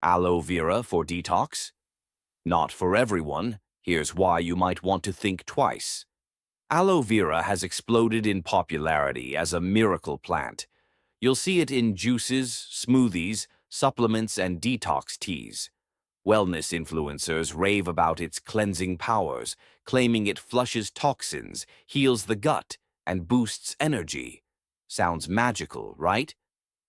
Aloe vera for detox? Not for everyone. Here's why you might want to think twice. Aloe vera has exploded in popularity as a miracle plant. You'll see it in juices, smoothies, supplements, and detox teas. Wellness influencers rave about its cleansing powers, claiming it flushes toxins, heals the gut, and boosts energy. Sounds magical, right?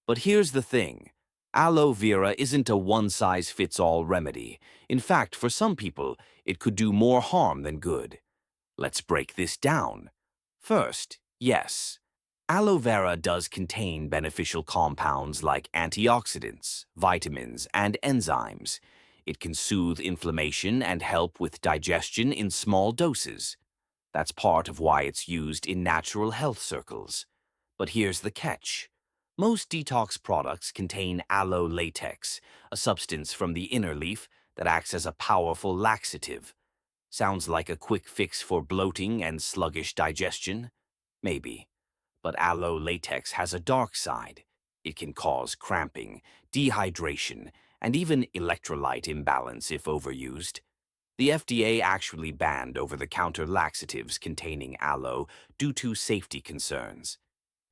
But here's the thing. Aloe vera isn't a one-size-fits-all remedy. In fact, for some people, it could do more harm than good. Let's break this down. First, yes, aloe vera does contain beneficial compounds like antioxidants, vitamins, and enzymes. It can soothe inflammation and help with digestion in small doses. That's part of why it's used in natural health circles. But here's the catch. Most detox products contain aloe latex, a substance from the inner leaf that acts as a powerful laxative. Sounds like a quick fix for bloating and sluggish digestion? Maybe. But aloe latex has a dark side. It can cause cramping, dehydration, and even electrolyte imbalance if overused. The FDA actually banned over-the-counter laxatives containing aloe due to safety concerns.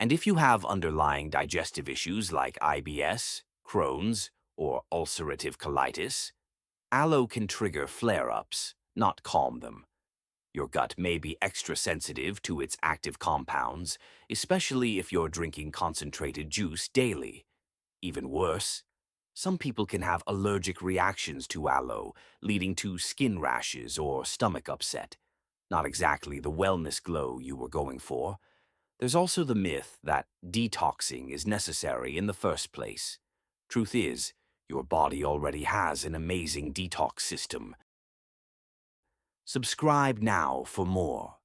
And if you have underlying digestive issues like IBS, Crohn's, or ulcerative colitis, aloe can trigger flare-ups, not calm them. Your gut may be extra sensitive to its active compounds, especially if you're drinking concentrated juice daily. Even worse, some people can have allergic reactions to aloe, leading to skin rashes or stomach upset. Not exactly the wellness glow you were going for. There's also the myth that detoxing is necessary in the first place. Truth is, your body already has an amazing detox system. Subscribe now for more.